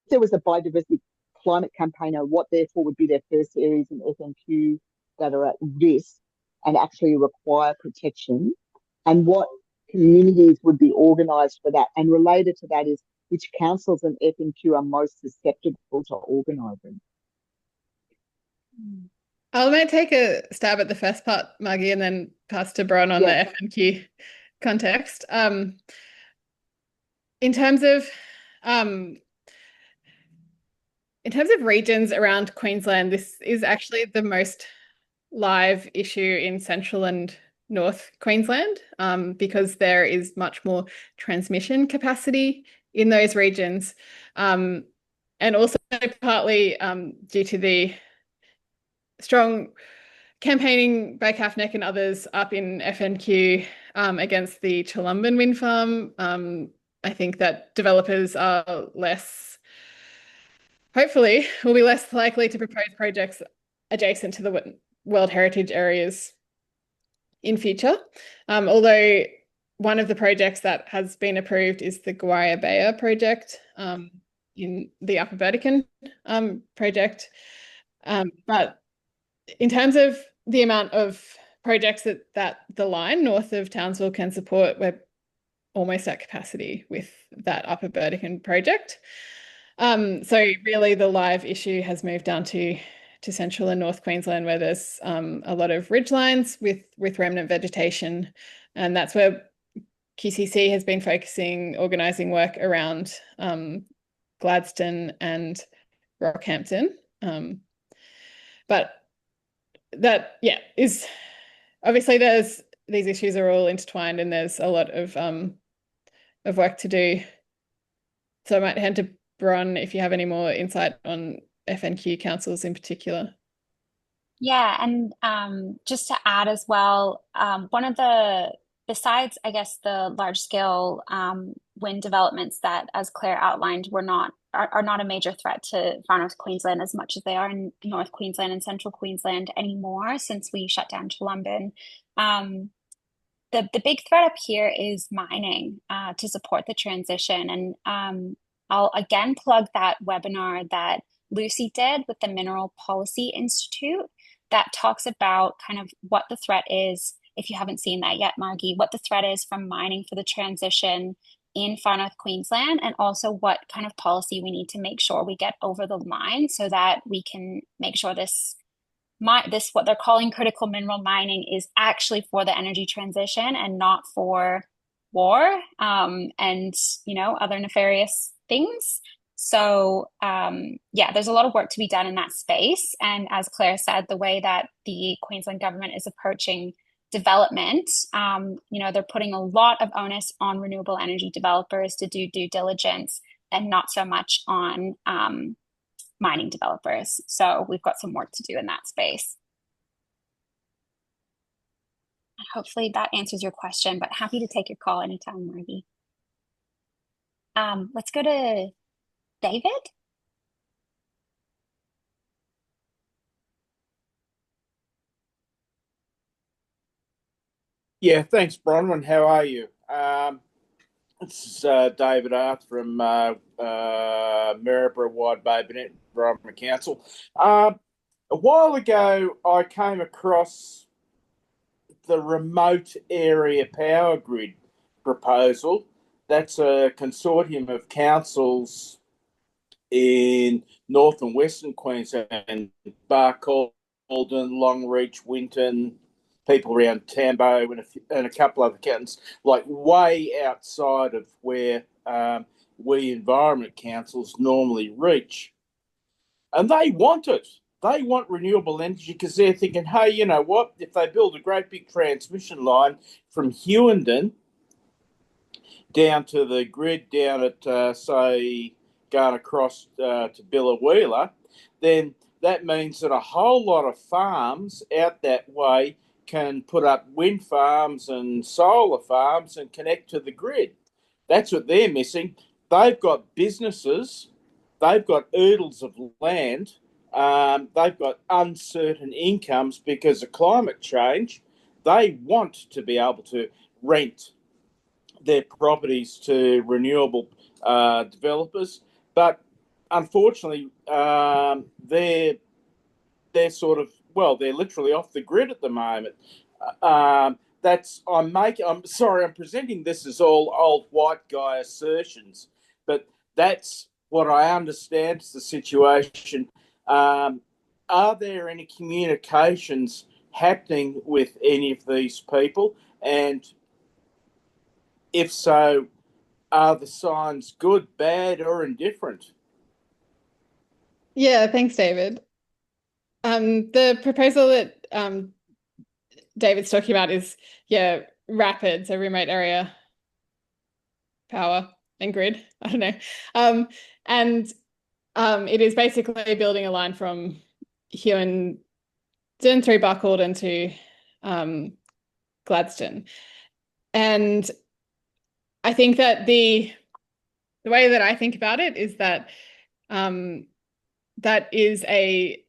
there was a biodiversity climate campaigner, what therefore would be their first areas in FNQ that are at risk and actually require protection, and what communities would be organised for that? And related to that is which councils and FNQ are most susceptible to organising? I might take a stab at the first part, Maggie, and then pass to Bron on the FNQ context. In terms of regions around Queensland, this is actually the most live issue in central and north Queensland, because there is much more transmission capacity in those regions, and also partly due to the strong campaigning by CAFNEC and others up in FNQ against the Cholumban wind farm. I think that developers are hopefully will be less likely to propose projects adjacent to the World Heritage areas in future. Although one of the projects that has been approved is the Guayabea project in the Upper Burdekin project. But in terms of the amount of projects that the line north of Townsville can support, we're almost at capacity with that Upper Burdekin project. So really the live issue has moved down to central and north Queensland, where there's a lot of ridgelines with remnant vegetation, and that's where QCC has been focusing organising work around Gladstone and Rockhampton. But that, is obviously these issues are all intertwined, and there's a lot of work to do. So I might hand to Bron if you have any more insight on FNQ councils in particular. Yeah, and just to add as well, one of besides, I guess, the large scale wind developments that, as Claire outlined, are not a major threat to Far North Queensland as much as they are in North Queensland and Central Queensland anymore since we shut down Cholumban. The big threat up here is mining to support the transition. And I'll again plug that webinar that Lucy did with the Mineral Policy Institute that talks about kind of what the threat is, if you haven't seen that yet, Margie, what the threat is from mining for the transition in Far North Queensland, and also what kind of policy we need to make sure we get over the line so that we can make sure this what they're calling critical mineral mining is actually for the energy transition and not for war and other nefarious things. So there's a lot of work to be done in that space. And as Claire said, the way that the Queensland government is approaching development, they're putting a lot of onus on renewable energy developers to do due diligence and not so much on mining developers. So we've got some work to do in that space. Hopefully that answers your question, but happy to take your call anytime, Margie. Let's go to David. Yeah, thanks, Bronwyn. How are you? This is David Arth from Maryborough Wide Bay Environment Council. A while ago, I came across the remote area power grid proposal. That's a consortium of councils in North and Western Queensland, Barcaldine, Longreach, Winton, people around Tambo and a couple of other counties, like way outside of where we environment councils normally reach. And they want it. they want renewable energy because they're thinking, hey, you know what? If they build a great big transmission line from Hewenden down to the grid down at, say, going across to Billawheeler, then that means that a whole lot of farms out that way can put up wind farms and solar farms and connect to the grid. That's what they're missing. They've got businesses, they've got oodles of land, they've got uncertain incomes because of climate change. They want to be able to rent their properties to renewable developers, but unfortunately, they're sort of, well, they're literally off the grid at the moment. I'm sorry, I'm presenting this as all old white guy assertions, but that's what I understand is the situation. Are there any communications happening with any of these people? And if so, are the signs good, bad, or indifferent? Yeah, thanks, David. The proposal that David's talking about is, rapid, so remote area power and grid. I don't know. And it is basically building a line from Hewenden through Buckhaldon to Gladstone. And I think that the way that I think about it is that that is a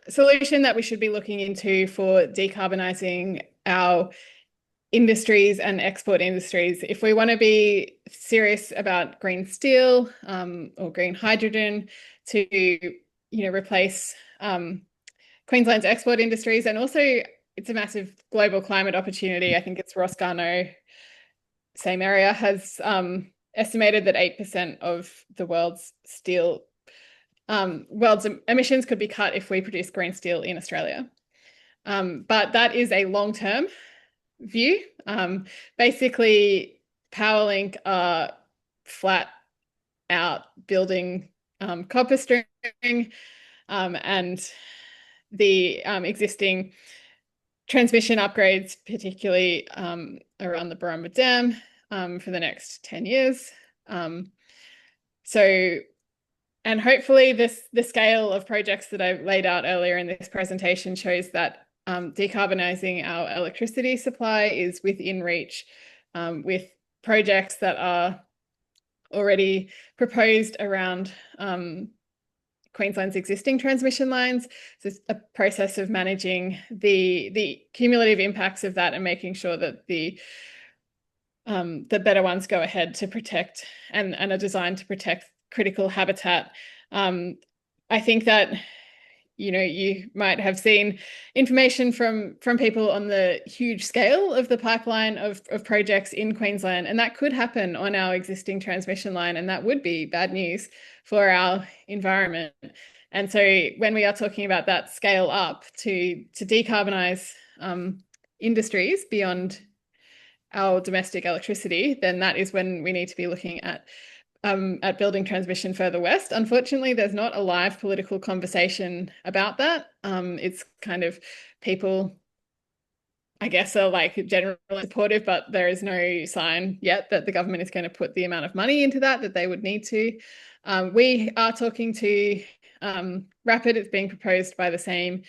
solution that we should be looking into for decarbonising our industries and export industries. If we want to be serious about green steel or green hydrogen to replace Queensland's export industries, and also it's a massive global climate opportunity. I think it's Ross Garnaut, same area, has estimated that 8% of the world's emissions could be cut if we produce green steel in Australia. But that is a long-term view. Basically, Powerlink are flat out building copper string and the existing transmission upgrades, particularly around the Bronwyn Dam for the next 10 years. And hopefully the scale of projects that I've laid out earlier in this presentation shows that decarbonising our electricity supply is within reach with projects that are already proposed around Queensland's existing transmission lines. So it's a process of managing the cumulative impacts of that and making sure that the better ones go ahead to protect and are designed to protect critical habitat. I think that you might have seen information from people on the huge scale of the pipeline of projects in Queensland, and that could happen on our existing transmission line, and that would be bad news for our environment. And so when we are talking about that scale up to decarbonise industries beyond our domestic electricity, then that is when we need to be looking at building transmission further west. Unfortunately, there's not a live political conversation about that. It's kind of people, I guess, are like generally supportive, but there is no sign yet that the government is going to put the amount of money into that they would need to. We are talking to Rapid. It's being proposed by the same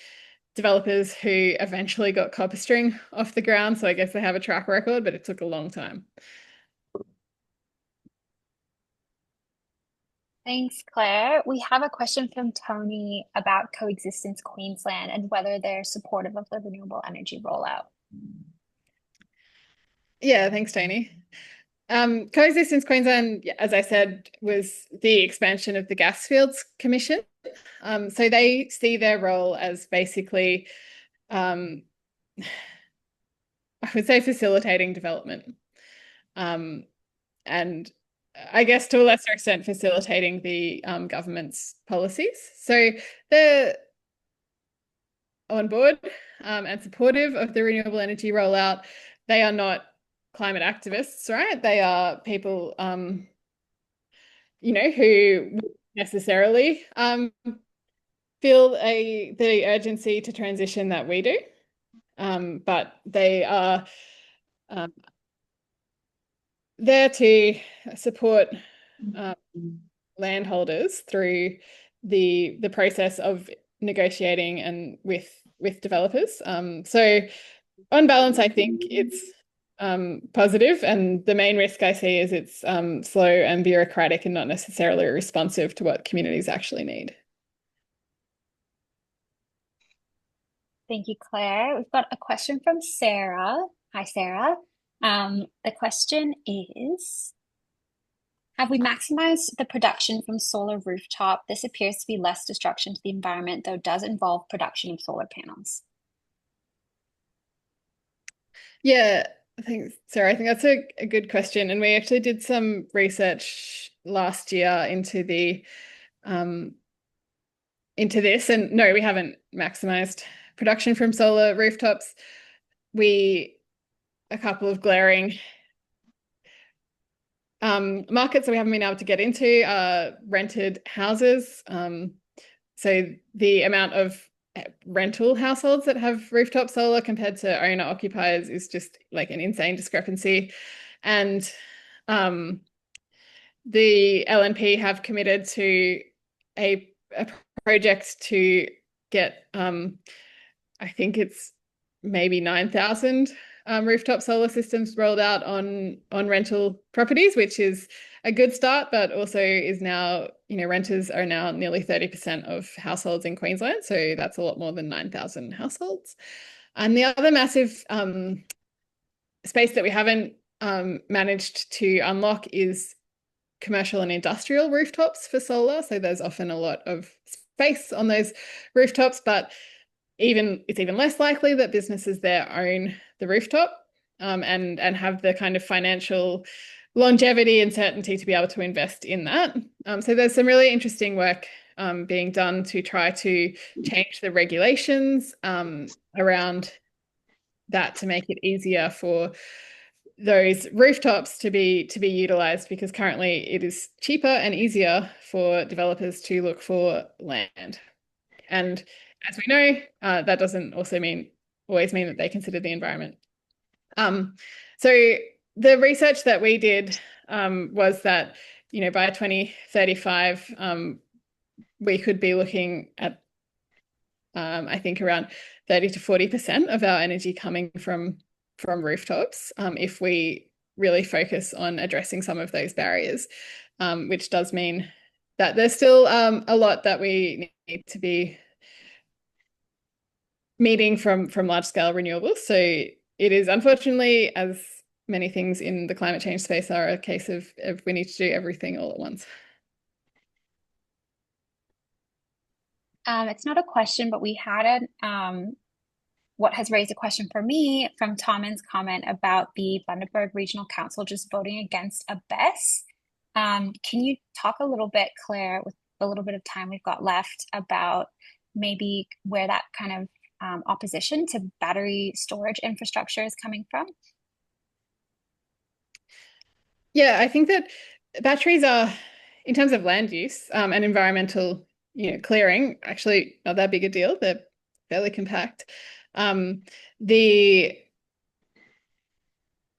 developers who eventually got copper string off the ground. So I guess they have a track record, but it took a long time. Thanks, Claire. We have a question from Tony about Coexistence Queensland and whether they're supportive of the renewable energy rollout. Yeah, thanks, Tony. Coexistence Queensland, as I said, was the expansion of the Gasfields Commission. So they see their role as basically, I would say, facilitating development. And I guess to a lesser extent, facilitating the government's policies. So they're on board and supportive of the renewable energy rollout. They are not climate activists, right? They are people, who necessarily feel the urgency to transition that we do, but they are there to support landholders through the process of negotiating and with developers. So on balance, I think it's positive, and the main risk I see is it's slow and bureaucratic and not necessarily responsive to what communities actually need. Thank you, Claire. We've got a question from Sarah. Hi, Sarah. The question is, have we maximized the production from solar rooftop? This appears to be less destruction to the environment, though does involve production of solar panels. Yeah, thanks, Sarah. I think that's a good question. And we actually did some research last year into this. And no, we haven't maximized production from solar rooftops. A couple of glaring markets that we haven't been able to get into are rented houses. So the amount of rental households that have rooftop solar compared to owner occupiers is just like an insane discrepancy. And the LNP have committed to a project to get, I think it's maybe 9,000 rooftop solar systems rolled out on rental properties, which is a good start, but also is now, renters are now nearly 30% of households in Queensland. So that's a lot more than 9,000 households. And the other massive space that we haven't managed to unlock is commercial and industrial rooftops for solar. So there's often a lot of space on those rooftops, but it's even less likely that businesses there own the rooftop and have the kind of financial longevity and certainty to be able to invest in that. So there's some really interesting work being done to try to change the regulations around that to make it easier for those rooftops to be utilized, because currently it is cheaper and easier for developers to look for land. And as we know, that doesn't also always mean that they consider the environment. So the research that we did was that, by 2035, we could be looking at, I think, around 30 to 40% of our energy coming from rooftops, if we really focus on addressing some of those barriers, which does mean that there's still a lot that we need to be meeting from large-scale renewables. So it is, unfortunately, as many things in the climate change space are, a case of we need to do everything all at once. It's not a question, but we had what has raised a question for me from Tommen's comment about the Bundaberg Regional Council just voting against a BESS. Can you talk a little bit, Claire, with a little bit of time we've got left, about maybe where that kind of opposition to battery storage infrastructure is coming from? Yeah, I think that batteries are, in terms of land use and environmental, clearing, actually not that big a deal. They're fairly compact. If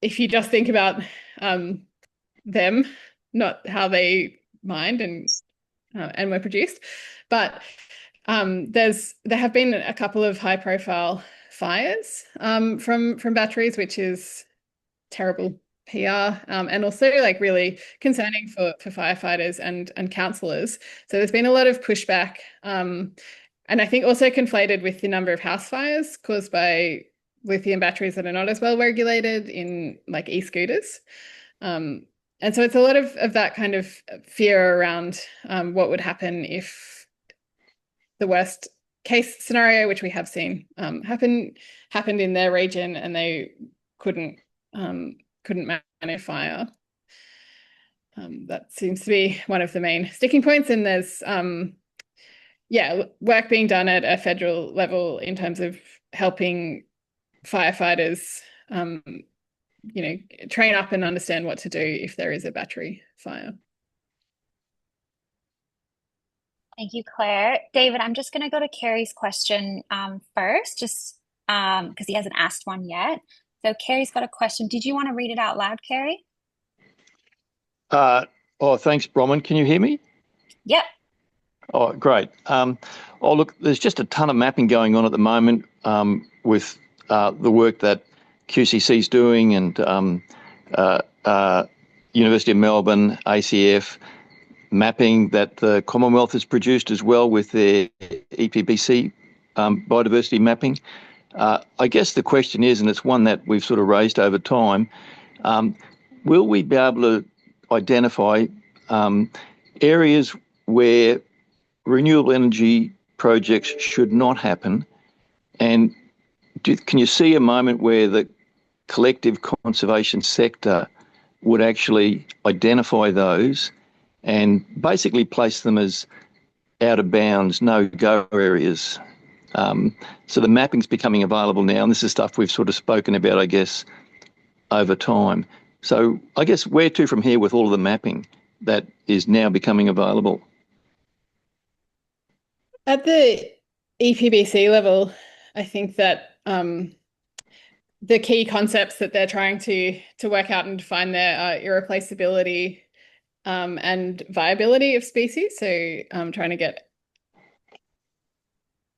you just think about them, not how they mined and were produced, but there have been a couple of high-profile fires from batteries, which is terrible PR, and also like really concerning for firefighters and councillors. So there's been a lot of pushback, and I think also conflated with the number of house fires caused by lithium batteries that are not as well regulated in like e-scooters. And so it's a lot of that kind of fear around what would happen if the worst case scenario, which we have seen happened in their region, and they couldn't manage fire. That seems to be one of the main sticking points. And there's work being done at a federal level in terms of helping firefighters train up and understand what to do if there is a battery fire. Thank you, Claire. David, I'm just going to go to Carrie's question first, just because he hasn't asked one yet. So Carrie's got a question. Did you want to read it out loud, Carrie? Thanks, Bronwyn. Can you hear me? Yep. Oh, great. Look, there's just a ton of mapping going on at the moment with the work that QCC is doing and University of Melbourne, ACF, mapping that the Commonwealth has produced as well with their EPBC biodiversity mapping. I guess the question is, and it's one that we've sort of raised over time, will we be able to identify areas where renewable energy projects should not happen? And can you see a moment where the collective conservation sector would actually identify those and basically place them as out of bounds, no-go areas? So the mapping's becoming available now, and this is stuff we've sort of spoken about, I guess, over time. So I guess where to from here with all of the mapping that is now becoming available? At the EPBC level, I think that the key concepts that they're trying to work out and define there are irreplaceability and viability of species. So trying to get,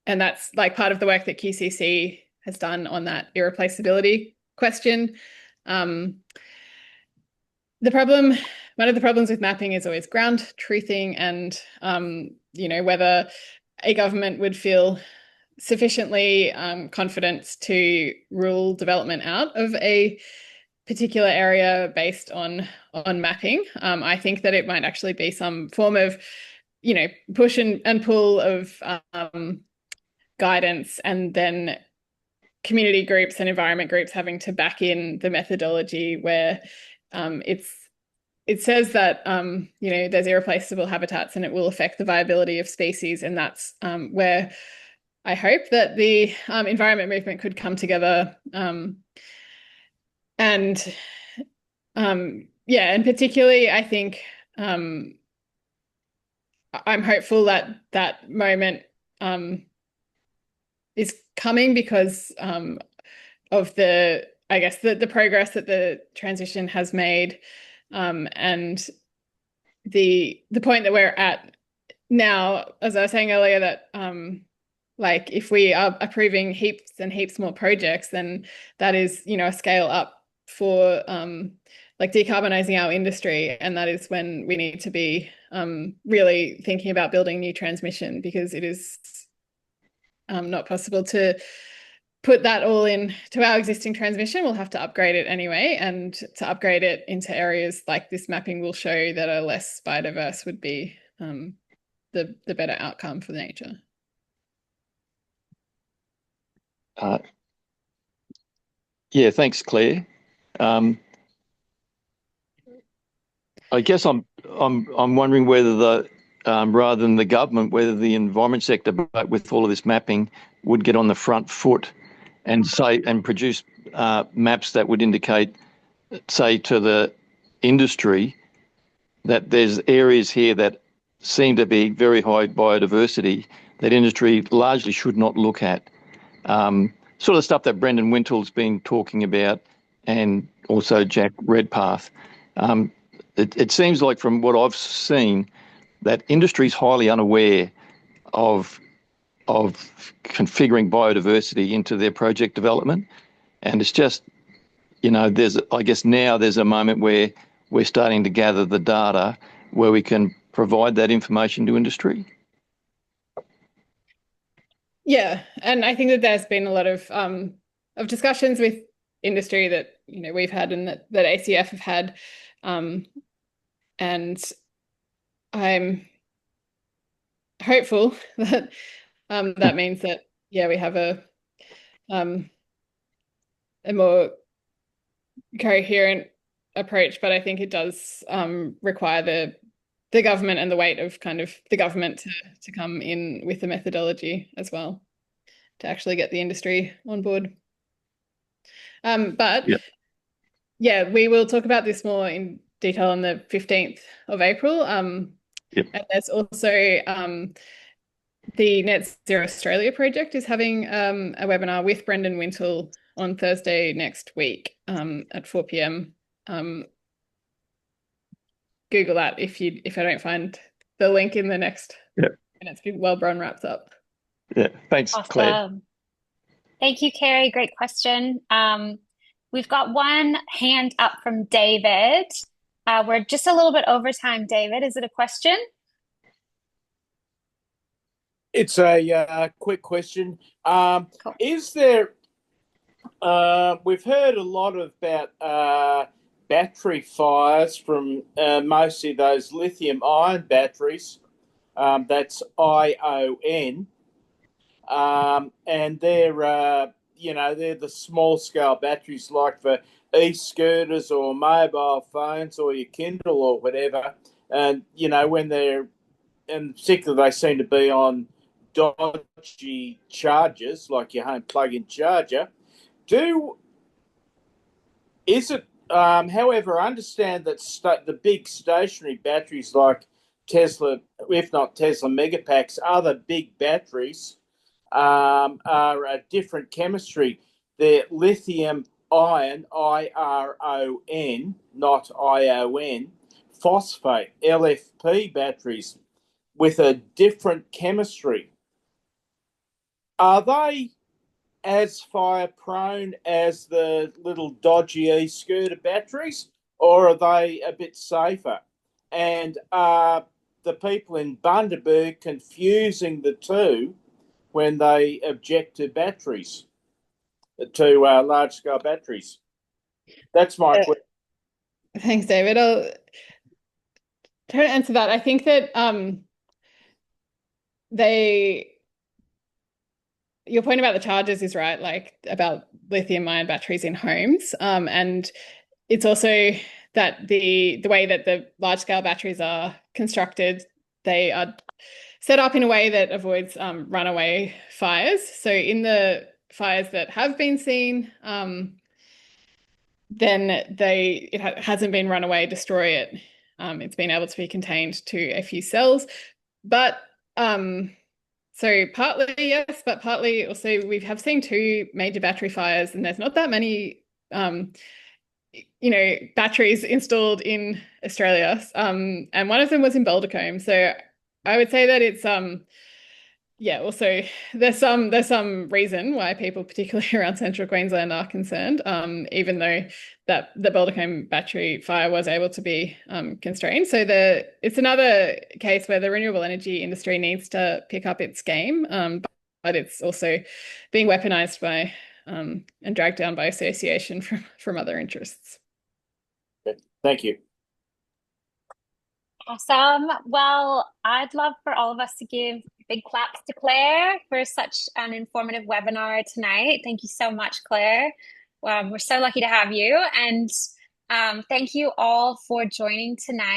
and that's like part of the work that QCC has done on that irreplaceability question. One of the problems with mapping is always ground truthing and, whether a government would feel sufficiently confident to rule development out of a particular area based on mapping. I think that it might actually be some form of, push and pull of guidance, and then community groups and environment groups having to back in the methodology where it says that there's irreplaceable habitats and it will affect the viability of species, and that's where I hope that the environment movement could come together, and particularly I think I'm hopeful that that moment is coming because of the progress that the transition has made, and the point that we're at now, as I was saying earlier, that like if we are approving heaps and heaps more projects, then that is, a scale up for like decarbonizing our industry, and that is when we need to be really thinking about building new transmission, because it is not possible to put that all in to our existing transmission. We'll have to upgrade it anyway, and to upgrade it into areas like this mapping will show that are less biodiverse would be the better outcome for nature. Thanks, Claire. I guess I'm wondering whether the rather than the government, whether the environment sector, but with all of this mapping, would get on the front foot and produce maps that would indicate, say, to the industry that there's areas here that seem to be very high biodiversity that industry largely should not look at. Sort of stuff that Brendan Wintel's been talking about, and also Jack Redpath. It seems like, from what I've seen, that industry is highly unaware of configuring biodiversity into their project development, and it's just, I guess now there's a moment where we're starting to gather the data where we can provide that information to industry. Yeah, and I think that there's been a lot of discussions with industry that we've had and that ACF have had, and I'm hopeful that that means that we have a more coherent approach. But I think it does require the government and the weight of kind of the government to come in with the methodology as well, to actually get the industry on board. But we will talk about this more in detail on the 15th of April. Yep. And there's also the Net Zero Australia project is having a webinar with Brendan Wintle on Thursday next week at 4 p.m. Google that if I don't find the link in the next minutes while Bron wraps up. Yeah, thanks, Awesome. Claire. Thank you, Carrie. Great question. We've got one hand up from David. We're just a little bit over time, David. Is it a question? It's a quick question. Cool. Is there? We've heard a lot about battery fires from mostly those lithium-ion batteries. That's ION, and they're they're the small-scale batteries like for e-scooters or mobile phones or your Kindle or whatever. And when they're, in particular, they seem to be on dodgy chargers like your home plug-in charger. However, I understand that the big stationary batteries like Tesla, if not Tesla Megapacks, other big batteries are a different chemistry. They're lithium ion, IRON, not ION, phosphate, LFP batteries with a different chemistry. Are they as fire prone as the little dodgy e-scooter batteries, or are they a bit safer? And are the people in Bundaberg confusing the two when they object to batteries, to large-scale batteries? That's my question. Thanks, David. I'll try to answer that. I think that your point about the chargers is right, like about lithium-ion batteries in homes. And it's also that the way that the large-scale batteries are constructed, they are set up in a way that avoids runaway fires. So in the fires that have been seen, then it hasn't been runaway, destroy it. It's been able to be contained to a few cells. But so partly yes, but partly also we have seen 2 major battery fires, and there's not that many batteries installed in Australia. And one of them was in Bouldercombe. So I would say that it's also there's some reason why people, particularly around central Queensland, are concerned, even though that the Bouldercombe battery fire was able to be constrained. So it's another case where the renewable energy industry needs to pick up its game, but it's also being weaponized by and dragged down by association from other interests. Thank you. Awesome. Well, I'd love for all of us to give big claps to Claire for such an informative webinar tonight. Thank you so much, Claire. We're so lucky to have you. And thank you all for joining tonight.